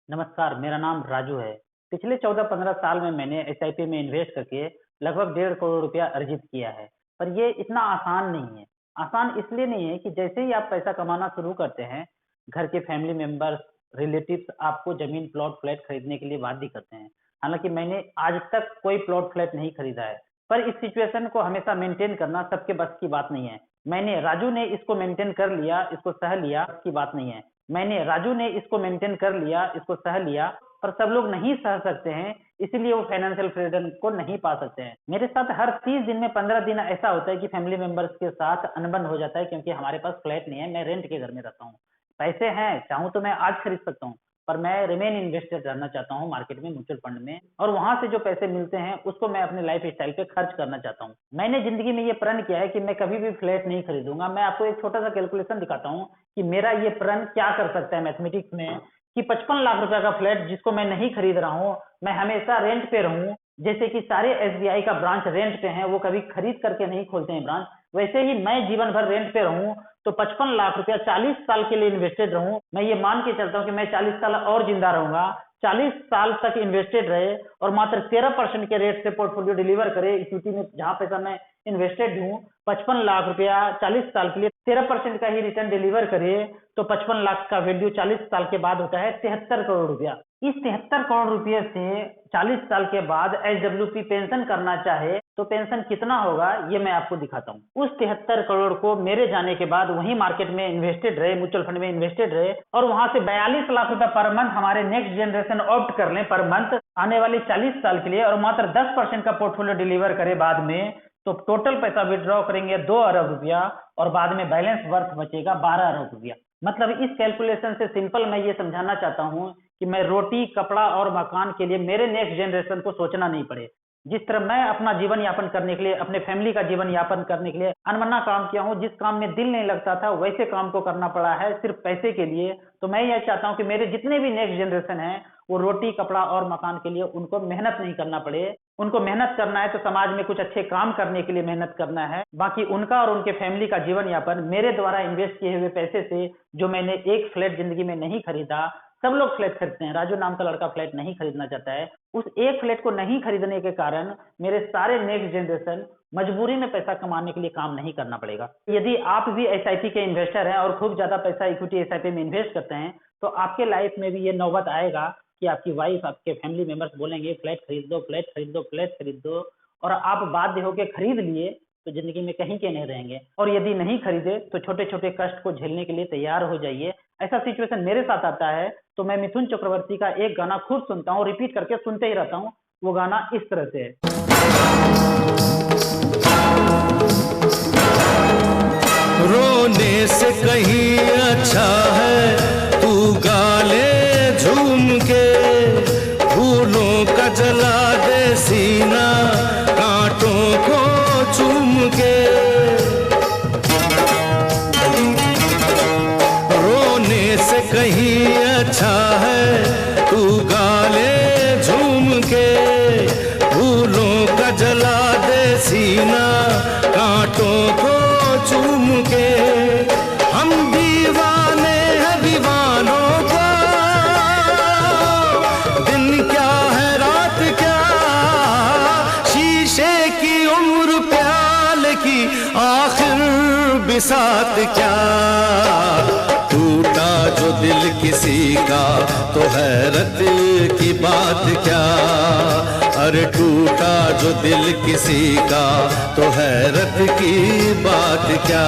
नमस्कार, मेरा नाम राजू है। पिछले 14-15 साल में मैंने एसआईपी में इन्वेस्ट करके लगभग 1.5 करोड़ रुपया अर्जित किया है। पर ये इतना आसान नहीं है। आसान इसलिए नहीं है कि जैसे ही आप पैसा कमाना शुरू करते हैं, घर के फैमिली मेंबर्स, रिलेटिव्स आपको ज़मीन, प्लॉट, फ्लैट खरीदने के लिए बाध्य करते हैं। हालाँकि मैंने आज तक कोई प्लॉट, फ्लैट नहीं खरीदा है, पर इस सिचुएशन को हमेशा मेंटेन करना सबके बस की बात नहीं है। राजू ने इसको मेंटेन कर लिया, इसको सह लिया, की बात नहीं है। राजू ने इसको मेंटेन कर लिया, इसको सह लिया, पर सब लोग नहीं सह सकते हैं, इसीलिए वो फाइनेंशियल फ्रीडम को नहीं पा सकते हैं। मेरे साथ हर 30 दिन में 15 दिन ऐसा होता है कि फैमिली मेंबर्स के साथ अनबन हो जाता है, क्योंकि हमारे पास फ्लैट नहीं है, मैं रेंट के घर में रहता हूँ। पैसे हैं, चाहूँ तो मैं आज खरीद सकता हूँ, पर मैं रिमेन इन्वेस्टेड रहना चाहता हूँ मार्केट में, म्यूचुअल फंड में, और वहां से जो पैसे मिलते हैं उसको मैं अपने लाइफ स्टाइल पे खर्च करना चाहता हूँ। मैंने जिंदगी में ये प्रण किया है कि मैं कभी भी फ्लैट नहीं खरीदूंगा। मैं आपको एक छोटा सा कैलकुलेशन दिखाता हूँ कि मेरा ये प्रण क्या कर सकता है मैथमेटिक्स में, कि 55 लाख रुपए का फ्लैट जिसको मैं नहीं खरीद रहा हूँ, मैं हमेशा रेंट पे रहूं। जैसे कि सारे एसबीआई का ब्रांच रेंट पे है, वो कभी खरीद करके नहीं खोलते हैं ब्रांच, वैसे ही मैं जीवन भर रेंट पे रहूं, तो 55 लाख रुपया 40 साल के लिए इन्वेस्टेड रहूं। मैं ये मान के चलता हूं कि मैं 40 साल और जिंदा रहूंगा, 40 साल तक इन्वेस्टेड रहे और मात्र 13% के रेट से पोर्टफोलियो डिलीवर करे इक्विटी में, जहां पैसा मैं इन्वेस्टेड हूँ। 55 लाख रुपया 40 साल के लिए 13% का ही रिटर्न डिलीवर करे, तो 55 लाख का वैल्यू 40 साल के बाद होता है 73 करोड़ रुपया। इस 73 करोड़ रुपये से 40 साल के बाद एसडब्ल्यूपी पेंशन करना चाहे तो पेंशन कितना होगा, ये मैं आपको दिखाता हूँ। उस 73 करोड़ को मेरे जाने के बाद वही मार्केट में इन्वेस्टेड रहे, म्यूचुअल फंड में इन्वेस्टेड रहे, और वहां से 42 लाख रुपया पर मंथ हमारे नेक्स्ट जनरेशन ऑप्ट कर लें पर मंथ आने वाले 40 साल के लिए, और मात्र 10% का पोर्टफोलियो डिलीवर करे बाद में, तो टोटल पैसा विड्रॉ करेंगे 2 अरब रुपया, और बाद में बैलेंस वर्थ बचेगा 12 अरब रुपया। मतलब इस कैलकुलेशन से सिंपल मैं ये समझाना चाहता हूँ कि मैं रोटी, कपड़ा और मकान के लिए मेरे नेक्स्ट जनरेशन को सोचना नहीं पड़े। जिस तरह मैं अपना जीवन यापन करने के लिए, अपने फैमिली का जीवन यापन करने के लिए अनमना काम किया हूँ, जिस काम में दिल नहीं लगता था वैसे काम को करना पड़ा है सिर्फ पैसे के लिए, तो मैं यह चाहता हूँ कि मेरे जितने भी नेक्स्ट जनरेशन है वो रोटी, कपड़ा और मकान के लिए उनको मेहनत नहीं करना पड़े। उनको मेहनत करना है तो समाज में कुछ अच्छे काम करने के लिए मेहनत करना है, बाकी उनका और उनके फैमिली का जीवन यापन मेरे द्वारा इन्वेस्ट किए हुए पैसे से, जो मैंने एक फ्लैट जिंदगी में नहीं खरीदा, सब लोग फ्लैट खरीदते हैं, राजू नाम का लड़का फ्लैट नहीं खरीदना चाहता है। उस एक फ्लैट को नहीं खरीदने के कारण मेरे सारे नेक्स्ट जनरेशन मजबूरी में पैसा कमाने के लिए काम नहीं करना पड़ेगा। यदि आप भी एसआईपी के इन्वेस्टर हैं और खूब ज्यादा पैसा इक्विटी एसआईपी में इन्वेस्ट करते हैं, तो आपके लाइफ में भी ये नौबत आएगा कि आपकी वाइफ, आपके फैमिली मेंबर्स बोलेंगे फ्लैट खरीद दो, फ्लैट खरीद दो, फ्लैट खरीद दो, और आप बाध्य होकर खरीद लिए तो जिंदगी में कहीं के नहीं रहेंगे। और यदि नहीं खरीदे तो छोटे छोटे कष्ट को झेलने के लिए तैयार हो जाइए। ऐसा सिचुएशन मेरे साथ आता है तो मैं मिथुन चक्रवर्ती का एक गाना खूब सुनता हूँ, रिपीट करके सुनते ही रहता हूँ। वो गाना इस तरह से है। रोने से कहीं अच्छा है तू गाले झूम के, फूलों का जला दे सीना कांटों को चूम के। रोने से कहीं अच्छा है तू गाले झूम के, फूलों का जला दे सीना कांटों को चूम के। हम दीवाने हैं दीवानों का, दिन क्या है रात क्या, शीशे की उम्र प्याल की आखिर बिसात क्या। टूटा जो दिल किसी का तो हैरत की बात क्या, अरे टूटा जो दिल किसी का तो हैरत की बात क्या।